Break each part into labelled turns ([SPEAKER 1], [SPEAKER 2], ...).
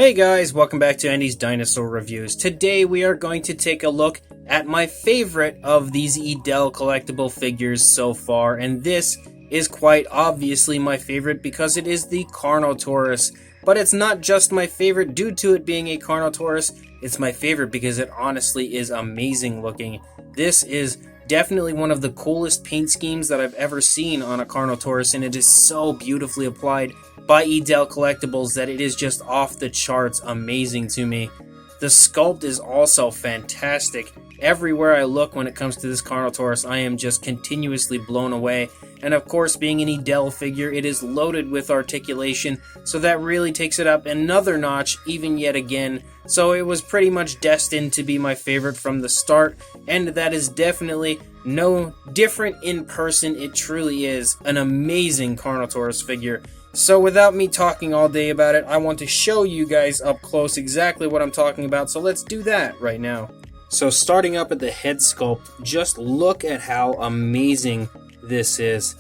[SPEAKER 1] Hey guys, welcome back to Andy's Dinosaur Reviews. Today we are going to take a look at my favorite of these Edel Collectible figures so far, and this is quite obviously my favorite because it is the Carnotaurus. But it's not just my favorite due to it being a Carnotaurus, it's my favorite because it honestly is amazing looking. This is definitely one of the coolest paint schemes that I've ever seen on a Carnotaurus, and it is so beautifully applied by Edel Collectibles that it is just off the charts amazing to me. The sculpt is also fantastic. Everywhere I look when it comes to this Carnotaurus, I am just continuously blown away. And of course, being an Edel figure, it is loaded with articulation, so that really takes it up another notch, even yet again. So it was pretty much destined to be my favorite from the start, and that is definitely no different in person. It truly is an amazing Carnotaurus figure. So without me talking all day about it, I want to show you guys up close exactly what I'm talking about, so let's do that right now. So starting up at the head sculpt, just look at how amazing this is.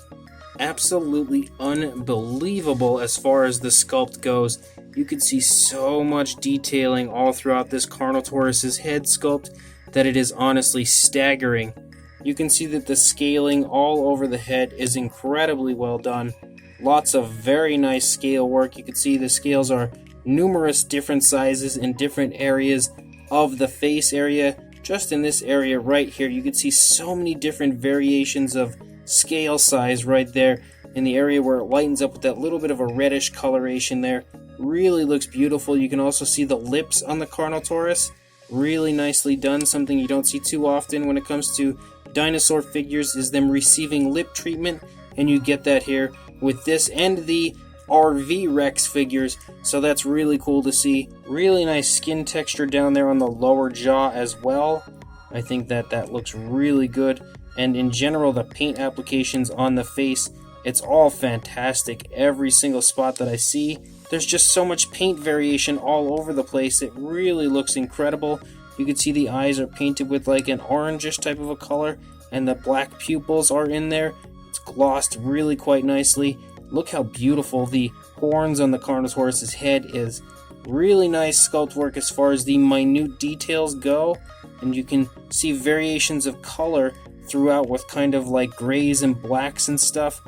[SPEAKER 1] Absolutely unbelievable as far as the sculpt goes. You can see so much detailing all throughout this Carnotaurus's head sculpt that it is honestly staggering. You can see that the scaling all over the head is incredibly well done. Lots of very nice scale work. You can see the scales are numerous different sizes in different areas of the face area. Just in this area right here, you can see so many different variations of scale size right there in the area where it lightens up with that little bit of a reddish coloration there. Really looks beautiful. You can also see the lips on the Carnotaurus. Really nicely done. Something you don't see too often when it comes to dinosaur figures is them receiving lip treatment, and you get that here with this and the RV Rex figures, so that's really cool to see. Really nice skin texture down there on the lower jaw as well. I think that looks really good, and in general the paint applications on the face, it's all fantastic. Every single spot that I see, there's just so much paint variation all over the place. It really looks incredible. You can see the eyes are painted with like an orangish type of a color, and the black pupils are in there. It's glossed really quite nicely. Look how beautiful the horns on the Carnotaurus's head is. Really nice sculpt work as far as the minute details go, and you can see variations of color throughout with kind of like grays and blacks and stuff.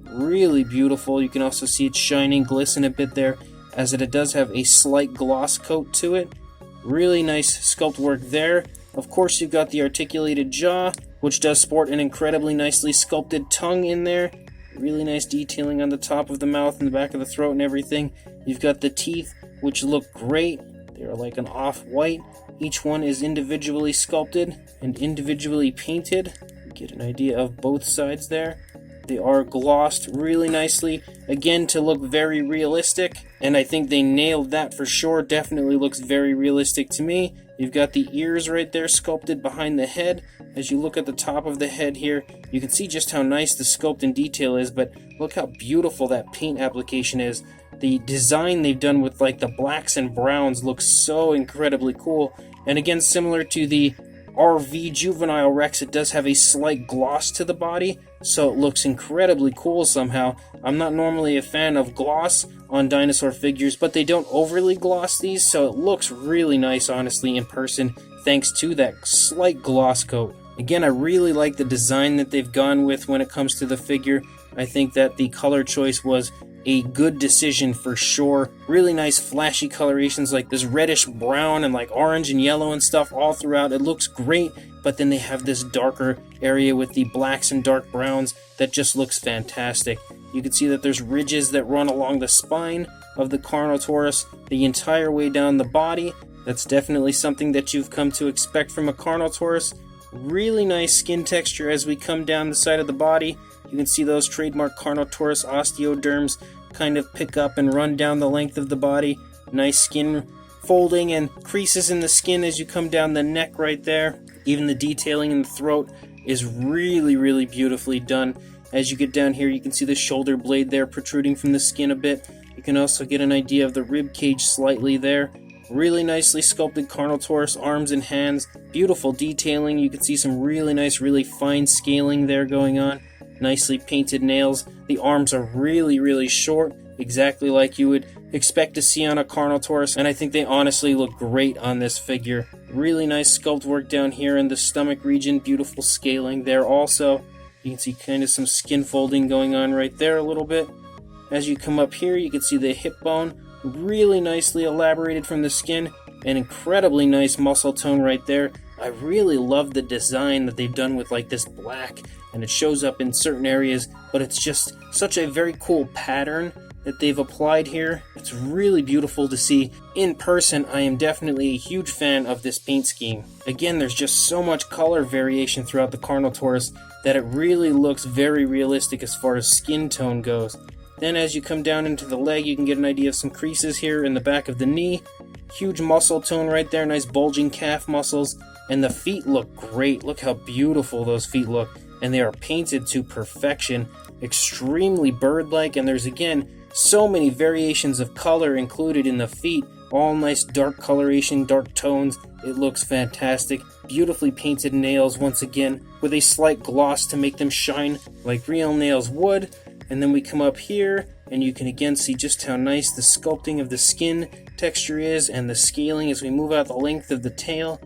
[SPEAKER 1] Really beautiful. You can also see it shining, glisten a bit there, as it does have a slight gloss coat to it. Really nice sculpt work there. Of course, you've got the articulated jaw, which does sport an incredibly nicely sculpted tongue in there. Really nice detailing on the top of the mouth and the back of the throat and everything. You've got the teeth, which look great. They're like an off-white. Each one is individually sculpted and individually painted. You get an idea of both sides there. They are glossed really nicely, again, to look very realistic, and I think they nailed that for sure. Definitely looks very realistic to me. You've got the ears right there sculpted behind the head. As you look at the top of the head here, you can see just how nice the sculpt and detail is, but look how beautiful that paint application is. The design they've done with like the blacks and browns looks so incredibly cool, and again, similar to the RV Juvenile Rex, it does have a slight gloss to the body, so it looks incredibly cool somehow. I'm not normally a fan of gloss on dinosaur figures, but they don't overly gloss these, so it looks really nice, honestly, in person, thanks to that slight gloss coat. Again, I really like the design that they've gone with when it comes to the figure. I think that the color choice was a good decision for sure. Really nice flashy colorations like this reddish brown and like orange and yellow and stuff all throughout. It looks great, but then they have this darker area with the blacks and dark browns that just looks fantastic. You can see that there's ridges that run along the spine of the Carnotaurus the entire way down the body. That's definitely something that you've come to expect from a Carnotaurus. Really nice skin texture as we come down the side of the body. You can see those trademark Carnotaurus osteoderms kind of pick up and run down the length of the body. Nice skin folding and creases in the skin as you come down the neck right there. Even the detailing in the throat is really beautifully done. As you get down here, you can see the shoulder blade there protruding from the skin a bit. You can also get an idea of the rib cage slightly there. Really nicely sculpted Carnotaurus arms and hands. Beautiful detailing. You can see some really nice, really fine scaling there going on. Nicely painted nails. The arms are really short, exactly like you would expect to see on a Carnotaurus, and I think they honestly look great on this figure. Really nice sculpt work down here in the stomach region, beautiful scaling there also. You can see kind of some skin folding going on right there a little bit. As you come up here, you can see the hip bone, really nicely elaborated from the skin, an incredibly nice muscle tone right there. I really love the design that they've done with like this black, and it shows up in certain areas, but it's just such a very cool pattern that they've applied here. It's really beautiful to see. In person, I am definitely a huge fan of this paint scheme. Again, there's just so much color variation throughout the Carnotaurus that it really looks very realistic as far as skin tone goes. Then as you come down into the leg, you can get an idea of some creases here in the back of the knee. Huge muscle tone right there, nice bulging calf muscles. And the feet look great. Look how beautiful those feet look. And they are painted to perfection. Extremely bird-like, and there's again so many variations of color included in the feet. All nice dark coloration, dark tones. It looks fantastic. Beautifully painted nails once again with a slight gloss to make them shine like real nails would. And then we come up here and you can again see just how nice the sculpting of the skin texture is and the scaling as we move out the length of the tail.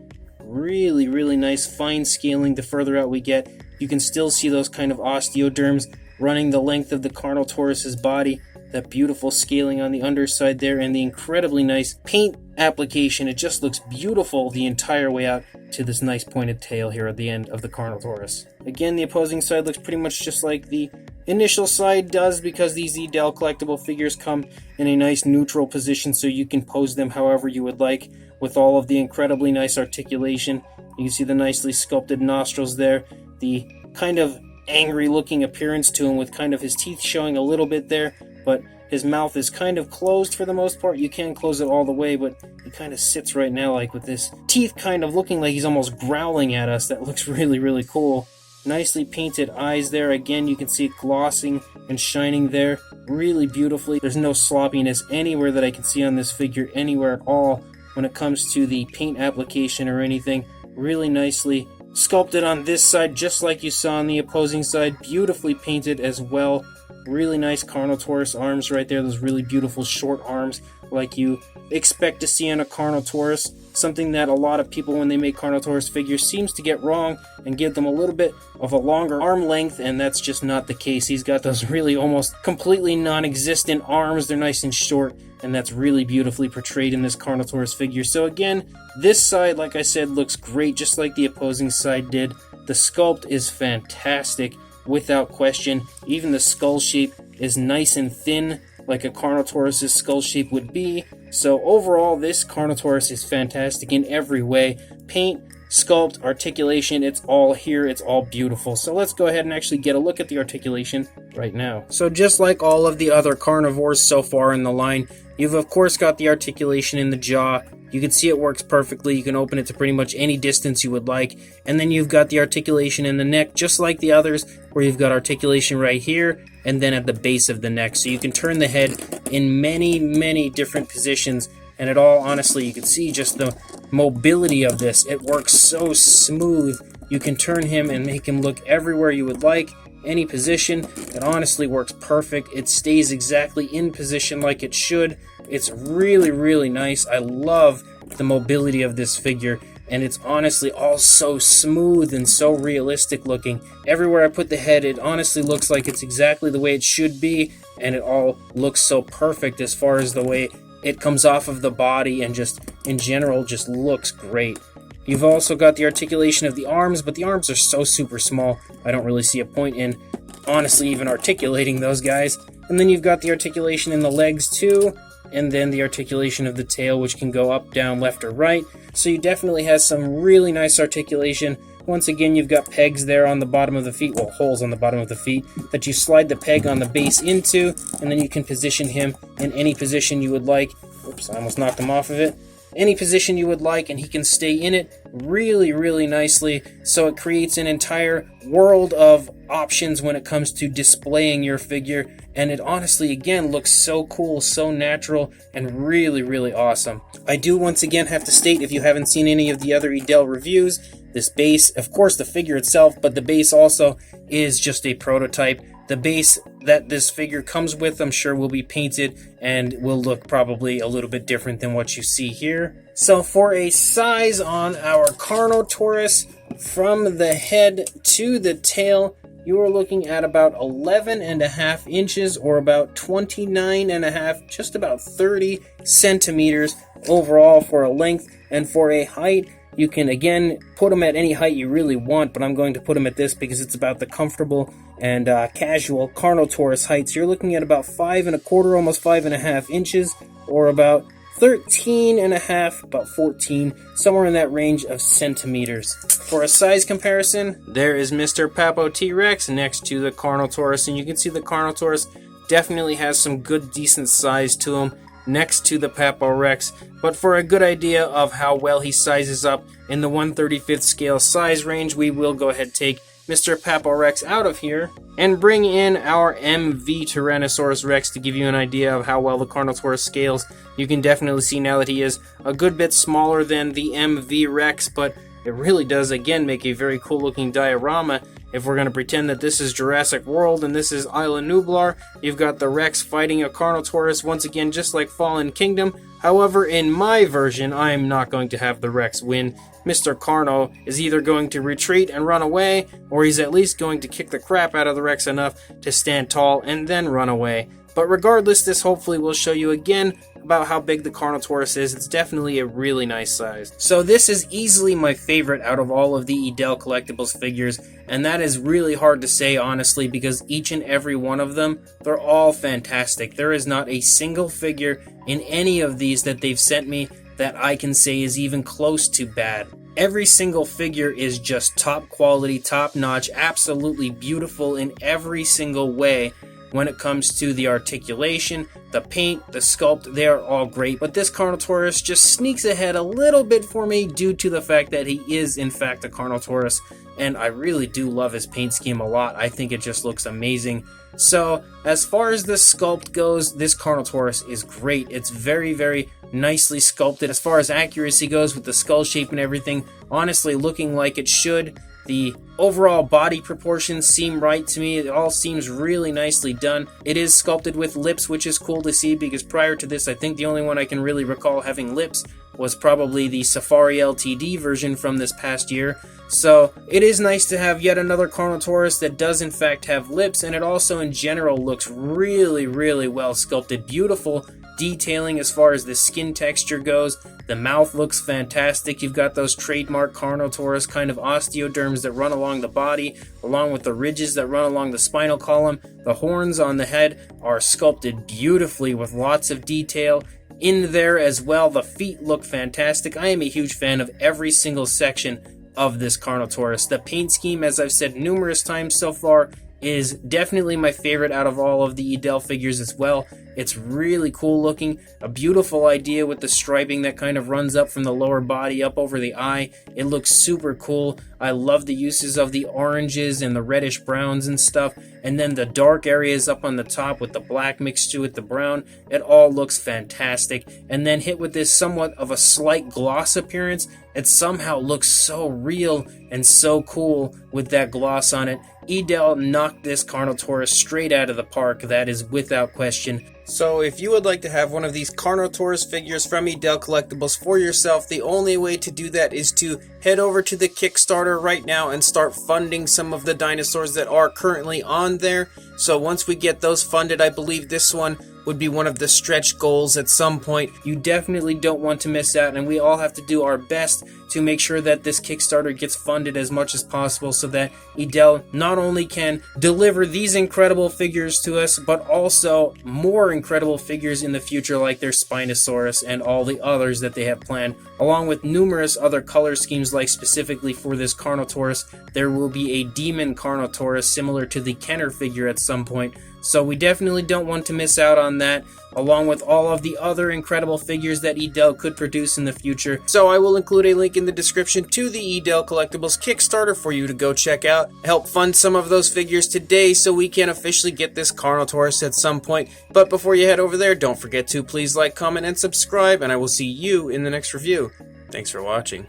[SPEAKER 1] Really, really nice fine scaling the further out we get. You can still see those kind of osteoderms running the length of the Carnotaurus's body. That beautiful scaling on the underside there and the incredibly nice paint application. It just looks beautiful the entire way out to this nice pointed tail here at the end of the Carnotaurus. Again, the opposing side looks pretty much just like the initial side does because these Edel Collectible figures come in a nice neutral position so you can pose them however you would like with all of the incredibly nice articulation. You can see the nicely sculpted nostrils there, the kind of angry looking appearance to him with kind of his teeth showing a little bit there, but his mouth is kind of closed for the most part. You can close it all the way, but he kind of sits right now like with his teeth kind of looking like he's almost growling at us. That looks really, really cool. Nicely painted eyes there. Again, you can see it glossing and shining there really beautifully. There's no sloppiness anywhere that I can see on this figure anywhere at all when it comes to the paint application or anything. Really nicely sculpted on this side just like you saw on the opposing side. Beautifully painted as well. Really nice Carnotaurus arms right there. Those really beautiful short arms like you expect to see on a Carnotaurus. Something that a lot of people when they make Carnotaurus figures seems to get wrong and give them a little bit of a longer arm length, and that's just not the case. He's got those really almost completely non-existent arms. They're nice and short, and that's really beautifully portrayed in this Carnotaurus figure. So again, this side, like I said, looks great just like the opposing side did. The sculpt is fantastic without question. Even the skull shape is nice and thin like a Carnotaurus's skull shape would be. So overall, this Carnotaurus is fantastic in every way. Paint, sculpt, articulation, it's all here, it's all beautiful. So let's go ahead and actually get a look at the articulation right now. So just like all of the other carnivores so far in the line, you've of course got the articulation in the jaw. You can see it works perfectly. You can open it to pretty much any distance you would like. And then you've got the articulation in the neck, just like the others, where you've got articulation right here and then at the base of the neck. So you can turn the head in many, many different positions. And it all, honestly, you can see just the mobility of this. It works so smooth. You can turn him and make him look everywhere you would like. Any position. It honestly works perfect. It stays exactly in position like it should. It's really, really nice. I love the mobility of this figure, and it's honestly all so smooth and so realistic looking. Everywhere I put the head, it honestly looks like it's exactly the way it should be, and it all looks so perfect as far as the way it comes off of the body and just in general just looks great. You've also got the articulation of the arms, but the arms are so super small, I don't really see a point in honestly even articulating those guys. And then you've got the articulation in the legs too, and then the articulation of the tail, which can go up, down, left, or right. So you definitely have some really nice articulation. Once again, you've got pegs there on the bottom of the feet, well, holes on the bottom of the feet, that you slide the peg on the base into, and then you can position him in any position you would like. Oops, I almost knocked him off of it. Any position you would like, and he can stay in it really, really nicely. So it creates an entire world of options when it comes to displaying your figure. And it honestly, again, looks so cool, so natural, and really, really awesome. I do once again have to state, if you haven't seen any of the other Edel reviews, this base, of course the figure itself, but the base also is just a prototype The base that this figure comes with, I'm sure, will be painted and will look probably a little bit different than what you see here. So for a size on our Carnotaurus, from the head to the tail, you are looking at about 11.5 inches, or about 29.5, just about 30 centimeters overall for a length. And for a height, you can again put them at any height you really want, but I'm going to put them at this because it's about the comfortable and casual Carnotaurus height. So you're looking at about 5.25, almost 5.5 inches, or about 13.5, about 14, somewhere in that range of centimeters. For a size comparison, there is Mr. Papo T-Rex next to the Carnotaurus, and you can see the Carnotaurus definitely has some good, decent size to him next to the Papo Rex. But for a good idea of how well he sizes up in the 1/35th scale size range, we will go ahead and take Mr. Papo Rex out of here and bring in our MV Tyrannosaurus Rex to give you an idea of how well the Carnotaurus scales. You can definitely see now that he is a good bit smaller than the MV Rex, but it really does again make a very cool looking diorama. If we're going to pretend that this is Jurassic World and this is Isla Nublar, you've got the Rex fighting a Carnotaurus, once again just like Fallen Kingdom. However, in my version, I am not going to have the Rex win. Mr. Carno is either going to retreat and run away, or he's at least going to kick the crap out of the Rex enough to stand tall and then run away. But regardless, this hopefully will show you again about how big the Carnotaurus is. It's definitely a really nice size. So this is easily my favorite out of all of the Edel Collectibles figures, and that is really hard to say honestly, because each and every one of them, they're all fantastic. There is not a single figure in any of these that they've sent me that I can say is even close to bad. Every single figure is just top quality, top notch, absolutely beautiful in every single way. When it comes to the articulation, the paint, the sculpt, they are all great. But this Carnotaurus just sneaks ahead a little bit for me due to the fact that he is in fact a Carnotaurus. And I really do love his paint scheme a lot. I think it just looks amazing. So as far as the sculpt goes, this Carnotaurus is great. It's very, very nicely sculpted. As far as accuracy goes with the skull shape and everything, honestly looking like it should. The overall body proportions seem right to me. It all seems really nicely done. It is sculpted with lips, which is cool to see, because prior to this, I think the only one I can really recall having lips was probably the Safari LTD version from this past year. So it is nice to have yet another Carnotaurus that does in fact have lips, and it also in general looks really, really well sculpted. Beautiful detailing as far as the skin texture goes. The mouth looks fantastic. You've got those trademark Carnotaurus kind of osteoderms that run along the body, along with the ridges that run along the spinal column. The horns on the head are sculpted beautifully with lots of detail in there as well. The feet look fantastic. I am a huge fan of every single section of this Carnotaurus. The paint scheme, as I've said numerous times so far, is definitely my favorite out of all of the Edel figures as well. It's really cool looking, a beautiful idea with the striping that kind of runs up from the lower body up over the eye. It looks super cool. I love the uses of the oranges and the reddish browns and stuff, and then the dark areas up on the top with the black mixed with the brown. It all looks fantastic, and then hit with this somewhat of a slight gloss appearance, it somehow looks so real and so cool with that gloss on it. Edel knocked this Carnotaurus straight out of the park, that is without question. So if you would like to have one of these Carnotaurus figures from Edel Collectibles for yourself, the only way to do that is to head over to the Kickstarter right now and start funding some of the dinosaurs that are currently on there. So once we get those funded, I believe this one would be one of the stretch goals at some point. You definitely don't want to miss out, and we all have to do our best to make sure that this Kickstarter gets funded as much as possible so that Edel not only can deliver these incredible figures to us, but also more incredible figures in the future like their Spinosaurus and all the others that they have planned, along with numerous other color schemes, like specifically for this Carnotaurus, there will be a Demon Carnotaurus similar to the Kenner figure at some point. So we definitely don't want to miss out on that, along with all of the other incredible figures that Edel could produce in the future. So I will include a link in the description to the Edel Collectibles Kickstarter for you to go check out. Help fund some of those figures today so we can officially get this Carnotaurus at some point. But before you head over there, don't forget to please like, comment, and subscribe, and I will see you in the next review. Thanks for watching.